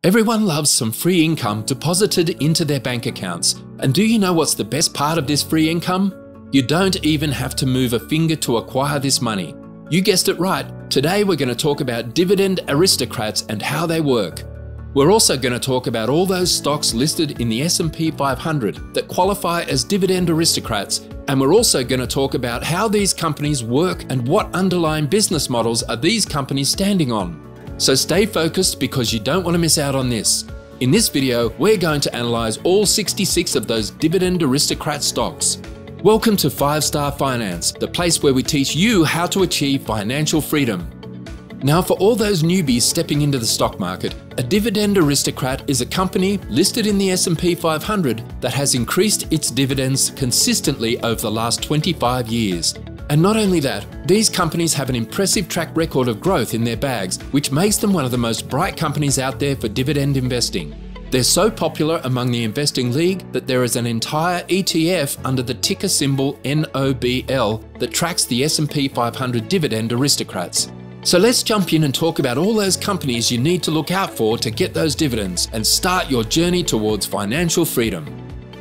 Everyone loves some free income deposited into their bank accounts. And do you know what's the best part of this free income? You don't even have to move a finger to acquire this money. You guessed it right. Today we're going to talk about Dividend Aristocrats and how they work. We're also going to talk about all those stocks listed in the S&P 500 that qualify as Dividend Aristocrats. And we're also going to talk about how these companies work and what underlying business models are these companies standing on. So stay focused because you don't want to miss out on this. In this video, we're going to analyze all 66 of those Dividend Aristocrat stocks. Welcome to 5-Star Finance, the place where we teach you how to achieve financial freedom. Now, for all those newbies stepping into the stock market, a Dividend Aristocrat is a company listed in the S&P 500 that has increased its dividends consistently over the last 25 years. And not only that, these companies have an impressive track record of growth in their bags, which makes them one of the most bright companies out there for dividend investing. They're so popular among the investing league that there is an entire ETF under the ticker symbol NOBL that tracks the S&P 500 Dividend Aristocrats. So let's jump in and talk about all those companies you need to look out for to get those dividends and start your journey towards financial freedom.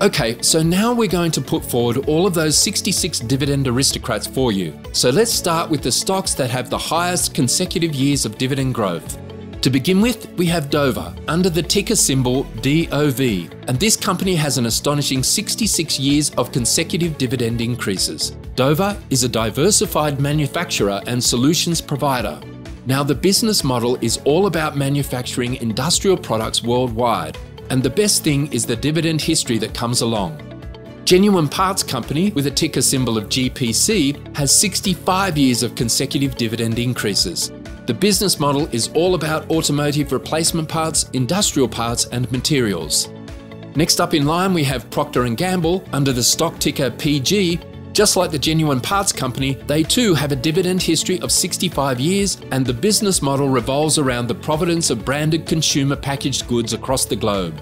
Okay, so now we're going to put forward all of those 66 Dividend Aristocrats for you. So let's start with the stocks that have the highest consecutive years of dividend growth. To begin with, we have Dover, under the ticker symbol DOV, and this company has an astonishing 66 years of consecutive dividend increases. Dover is a diversified manufacturer and solutions provider. Now, the business model is all about manufacturing industrial products worldwide. And the best thing is the dividend history that comes along. Genuine Parts Company, with a ticker symbol of GPC, has 65 years of consecutive dividend increases. The business model is all about automotive replacement parts, industrial parts, and materials. Next up in line, we have Procter & Gamble, under the stock ticker PG. Just like the Genuine Parts Company, they too have a dividend history of 65 years, and the business model revolves around the provenance of branded consumer packaged goods across the globe.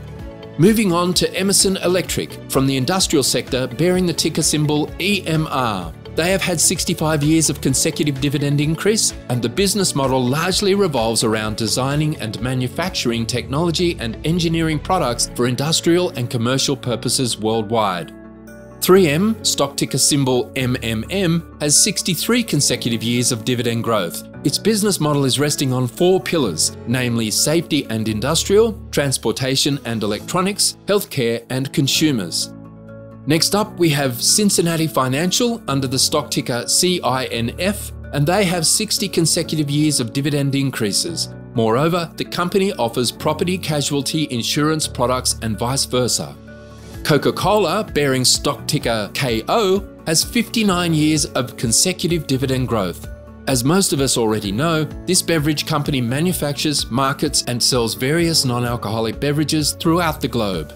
Moving on to Emerson Electric, from the industrial sector, bearing the ticker symbol EMR. They have had 65 years of consecutive dividend increase, and the business model largely revolves around designing and manufacturing technology and engineering products for industrial and commercial purposes worldwide. 3M, stock ticker symbol MMM, has 63 consecutive years of dividend growth. Its business model is resting on 4 pillars, namely safety and industrial, transportation and electronics, healthcare and consumers. Next up, we have Cincinnati Financial, under the stock ticker CINF, and they have 60 consecutive years of dividend increases. Moreover, the company offers property casualty insurance products and vice versa. Coca-Cola, bearing stock ticker KO, has 59 years of consecutive dividend growth. As most of us already know, this beverage company manufactures, markets, and sells various non-alcoholic beverages throughout the globe.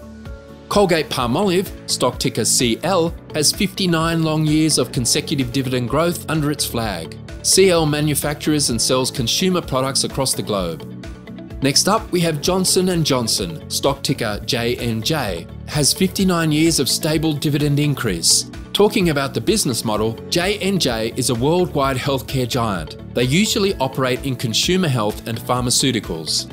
Colgate-Palmolive, stock ticker CL, has 59 long years of consecutive dividend growth under its flag. CL manufactures and sells consumer products across the globe. Next up, we have Johnson & Johnson, stock ticker JNJ, has 59 years of stable dividend increase. Talking about the business model, J&J is a worldwide healthcare giant. They usually operate in consumer health and pharmaceuticals.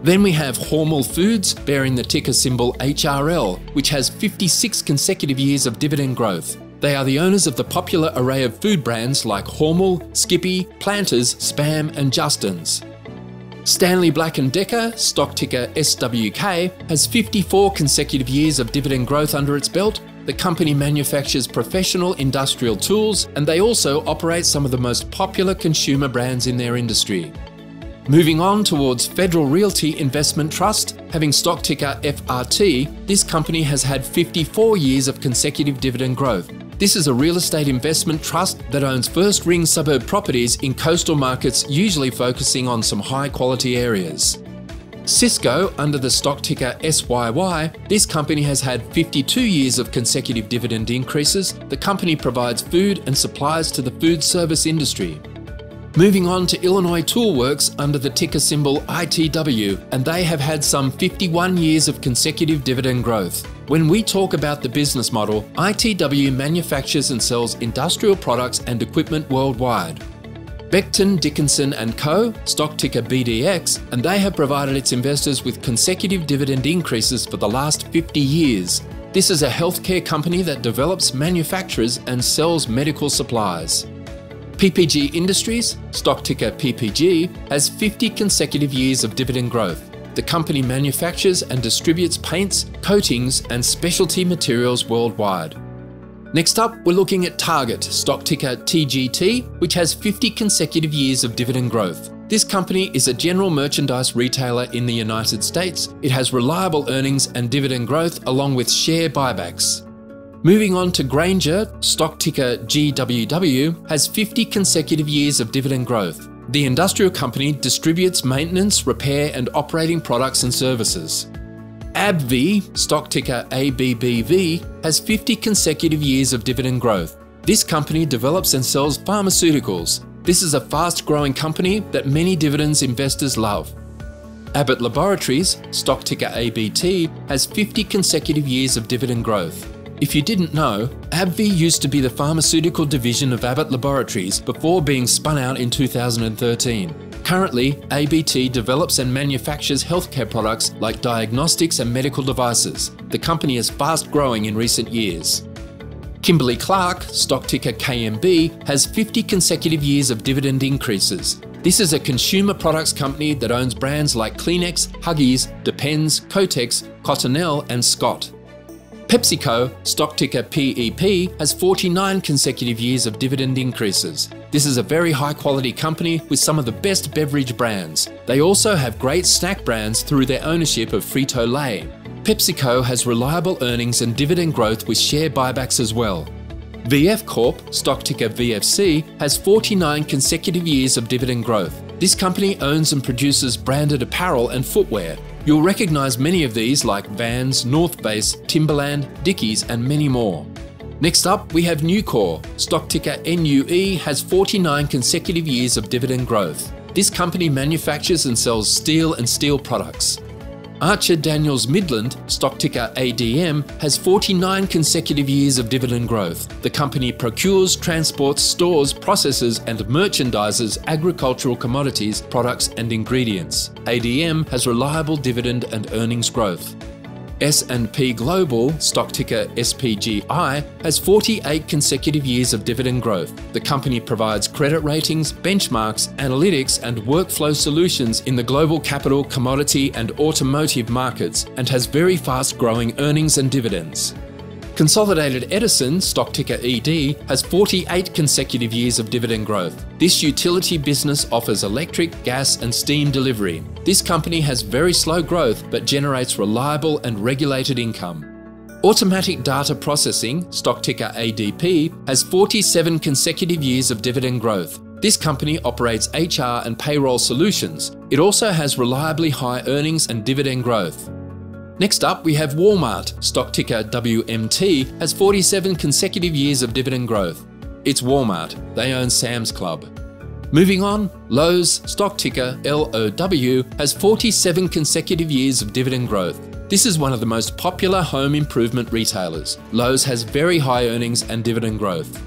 Then we have Hormel Foods, bearing the ticker symbol HRL, which has 56 consecutive years of dividend growth. They are the owners of the popular array of food brands like Hormel, Skippy, Planters, Spam, and Justin's. Stanley Black & Decker, stock ticker SWK, has 54 consecutive years of dividend growth under its belt. The company manufactures professional industrial tools, and they also operate some of the most popular consumer brands in their industry. Moving on towards Federal Realty Investment Trust, having stock ticker FRT, this company has had 54 years of consecutive dividend growth. This is a real estate investment trust that owns first-ring suburb properties in coastal markets, usually focusing on some high-quality areas. Cisco, under the stock ticker SYY, this company has had 52 years of consecutive dividend increases. The company provides food and supplies to the food service industry. Moving on to Illinois Toolworks, under the ticker symbol ITW, and they have had some 51 years of consecutive dividend growth. When we talk about the business model, ITW manufactures and sells industrial products and equipment worldwide. Becton Dickinson & Co., stock ticker BDX, and they have provided its investors with consecutive dividend increases for the last 50 years. This is a healthcare company that develops, manufactures, and sells medical supplies. PPG Industries, stock ticker PPG, has 50 consecutive years of dividend growth. The company manufactures and distributes paints, coatings, and specialty materials worldwide. Next up, we're looking at Target, stock ticker TGT, which has 50 consecutive years of dividend growth. This company is a general merchandise retailer in the United States. It has reliable earnings and dividend growth along with share buybacks. Moving on to Grainger, stock ticker GWW, has 50 consecutive years of dividend growth. The industrial company distributes maintenance, repair, and operating products and services. AbbVie, stock ticker ABBV, has 50 consecutive years of dividend growth. This company develops and sells pharmaceuticals. This is a fast-growing company that many dividends investors love. Abbott Laboratories, stock ticker ABT, has 50 consecutive years of dividend growth. If you didn't know, AbbVie used to be the pharmaceutical division of Abbott Laboratories before being spun out in 2013. Currently, ABT develops and manufactures healthcare products like diagnostics and medical devices. The company is fast growing in recent years. Kimberly-Clark, stock ticker KMB, has 50 consecutive years of dividend increases. This is a consumer products company that owns brands like Kleenex, Huggies, Depends, Kotex, Cottonelle, and Scott. PepsiCo, stock ticker PEP, has 49 consecutive years of dividend increases. This is a very high quality company with some of the best beverage brands. They also have great snack brands through their ownership of Frito-Lay. PepsiCo has reliable earnings and dividend growth with share buybacks as well. VF Corp, stock ticker VFC, has 49 consecutive years of dividend growth. This company owns and produces branded apparel and footwear. You'll recognise many of these like Vans, North Face, Timberland, Dickies, and many more. Next up, we have Nucor, stock ticker NUE, has 49 consecutive years of dividend growth. This company manufactures and sells steel and steel products. Archer Daniels Midland, stock ticker ADM, has 49 consecutive years of dividend growth. The company procures, transports, stores, processes, and merchandises agricultural commodities, products, and ingredients. ADM has reliable dividend and earnings growth. S&P Global, stock ticker SPGI, has 48 consecutive years of dividend growth. The company provides credit ratings, benchmarks, analytics, and workflow solutions in the global capital, commodity, and automotive markets, and has very fast-growing earnings and dividends. Consolidated Edison, stock ticker ED, has 48 consecutive years of dividend growth. This utility business offers electric, gas, and steam delivery. This company has very slow growth but generates reliable and regulated income. Automatic Data Processing, stock ticker ADP, has 47 consecutive years of dividend growth. This company operates HR and payroll solutions. It also has reliably high earnings and dividend growth. Next up, we have Walmart, stock ticker WMT, has 47 consecutive years of dividend growth. It's Walmart. They own Sam's Club. Moving on, Lowe's, stock ticker LOW, has 47 consecutive years of dividend growth. This is one of the most popular home improvement retailers. Lowe's has very high earnings and dividend growth.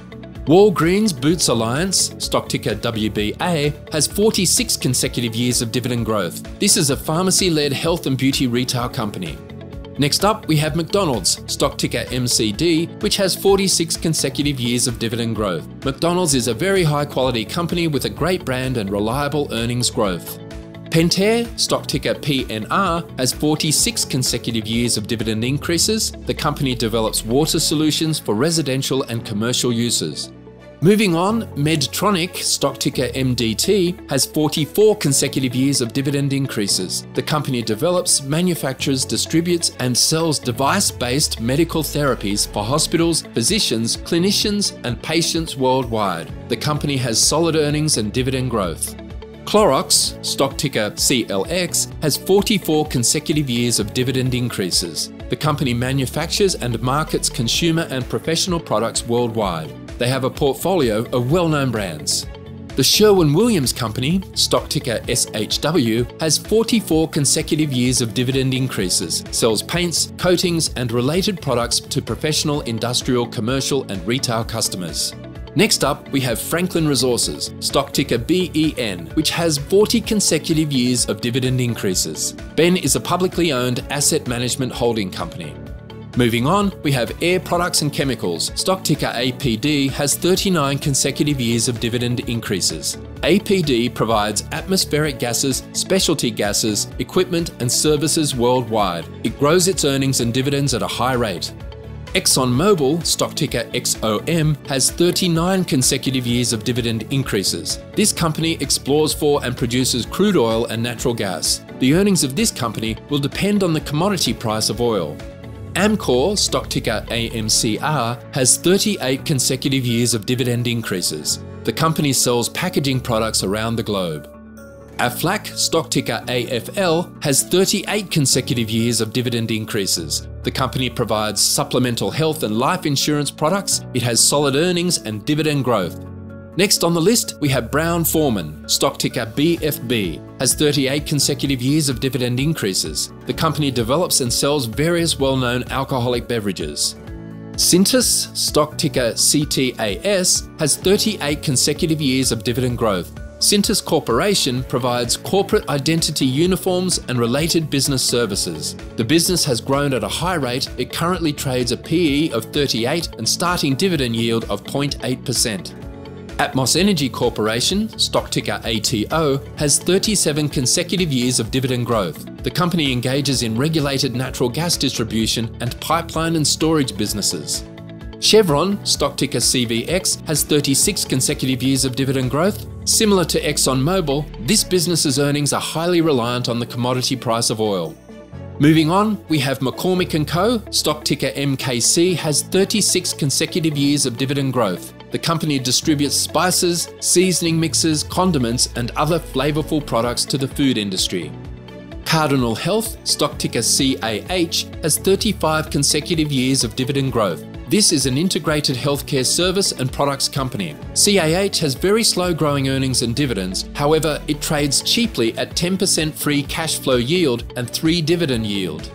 Walgreens Boots Alliance, stock ticker WBA, has 46 consecutive years of dividend growth. This is a pharmacy-led health and beauty retail company. Next up, we have McDonald's, stock ticker MCD, which has 46 consecutive years of dividend growth. McDonald's is a very high-quality company with a great brand and reliable earnings growth. Pentair, stock ticker PNR, has 46 consecutive years of dividend increases. The company develops water solutions for residential and commercial uses. Moving on, Medtronic, stock ticker MDT, has 44 consecutive years of dividend increases. The company develops, manufactures, distributes, and sells device-based medical therapies for hospitals, physicians, clinicians, and patients worldwide. The company has solid earnings and dividend growth. Clorox, stock ticker CLX, has 44 consecutive years of dividend increases. The company manufactures and markets consumer and professional products worldwide. They have a portfolio of well-known brands. The Sherwin-Williams Company, stock ticker SHW, has 44 consecutive years of dividend increases, sells paints, coatings, and related products to professional, industrial, commercial, and retail customers. Next up, we have Franklin Resources, stock ticker BEN, which has 40 consecutive years of dividend increases. BEN is a publicly owned asset management holding company. Moving on, we have Air Products and Chemicals, stock ticker APD, has 39 consecutive years of dividend increases. APD provides atmospheric gases, specialty gases, equipment and services worldwide. It grows its earnings and dividends at a high rate. ExxonMobil, stock ticker XOM, has 39 consecutive years of dividend increases. This company explores for and produces crude oil and natural gas. The earnings of this company will depend on the commodity price of oil. Amcor, stock ticker AMCR, has 38 consecutive years of dividend increases. The company sells packaging products around the globe. Aflac, stock ticker AFL, has 38 consecutive years of dividend increases. The company provides supplemental health and life insurance products. It has solid earnings and dividend growth. Next on the list, we have Brown-Forman, stock ticker BFB, has 38 consecutive years of dividend increases. The company develops and sells various well-known alcoholic beverages. Cintas, stock ticker CTAS, has 38 consecutive years of dividend growth. Cintas Corporation provides corporate identity uniforms and related business services. The business has grown at a high rate. It currently trades a PE of 38 and starting dividend yield of 0.8%. Atmos Energy Corporation, stock ticker ATO, has 37 consecutive years of dividend growth. The company engages in regulated natural gas distribution and pipeline and storage businesses. Chevron, stock ticker CVX, has 36 consecutive years of dividend growth. Similar to ExxonMobil, this business's earnings are highly reliant on the commodity price of oil. Moving on, we have McCormick & Co., stock ticker MKC, has 36 consecutive years of dividend growth. The company distributes spices, seasoning mixes, condiments, and other flavorful products to the food industry. Cardinal Health, stock ticker CAH, has 35 consecutive years of dividend growth. This is an integrated healthcare service and products company. CAH has very slow growing earnings and dividends. However, it trades cheaply at 10% free cash flow yield and 3 dividend yield.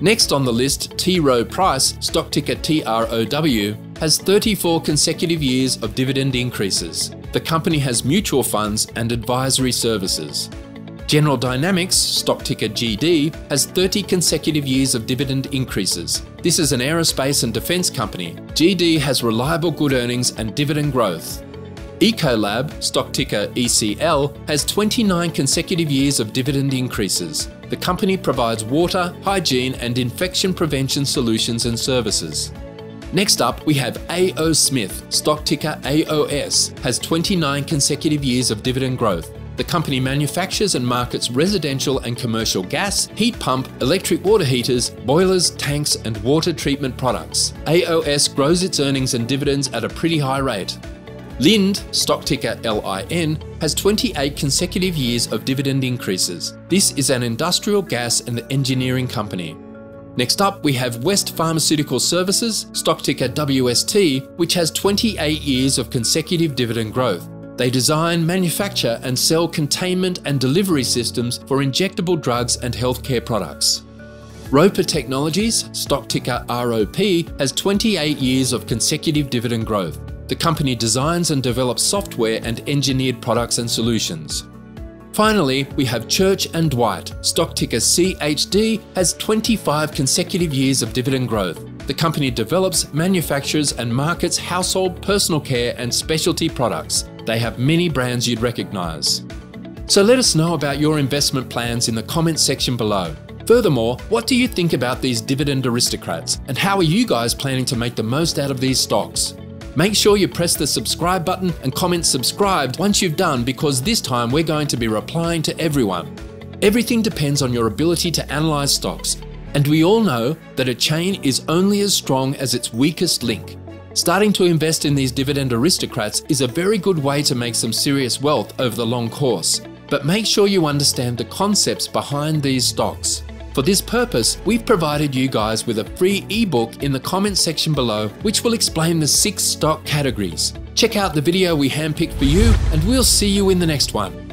Next on the list, T. Rowe Price, stock ticker TROW, has 34 consecutive years of dividend increases. The company has mutual funds and advisory services. General Dynamics, stock ticker GD, has 30 consecutive years of dividend increases. This is an aerospace and defense company. GD has reliable good earnings and dividend growth. Ecolab, stock ticker ECL, has 29 consecutive years of dividend increases. The company provides water, hygiene, and infection prevention solutions and services. Next up, we have A.O. Smith, stock ticker AOS, has 29 consecutive years of dividend growth. The company manufactures and markets residential and commercial gas, heat pump, electric water heaters, boilers, tanks, and water treatment products. AOS grows its earnings and dividends at a pretty high rate. Lind, stock ticker LIN, has 28 consecutive years of dividend increases. This is an industrial gas and engineering company. Next up, we have West Pharmaceutical Services, stock ticker WST, which has 28 years of consecutive dividend growth. They design, manufacture, and sell containment and delivery systems for injectable drugs and healthcare products. Roper Technologies, stock ticker ROP, has 28 years of consecutive dividend growth. The company designs and develops software and engineered products and solutions. Finally, we have Church & Dwight, stock ticker CHD, has 25 consecutive years of dividend growth. The company develops, manufactures, and markets household, personal care, and specialty products. They have many brands you'd recognize. So let us know about your investment plans in the comments section below. Furthermore, what do you think about these dividend aristocrats, and how are you guys planning to make the most out of these stocks? Make sure you press the subscribe button and comment subscribed once you've done, because this time we're going to be replying to everyone. Everything depends on your ability to analyze stocks, and we all know that a chain is only as strong as its weakest link. Starting to invest in these dividend aristocrats is a very good way to make some serious wealth over the long course, but make sure you understand the concepts behind these stocks. For this purpose, we've provided you guys with a free ebook in the comments section below, which will explain the 6 stock categories. Check out the video we handpicked for you, and we'll see you in the next one.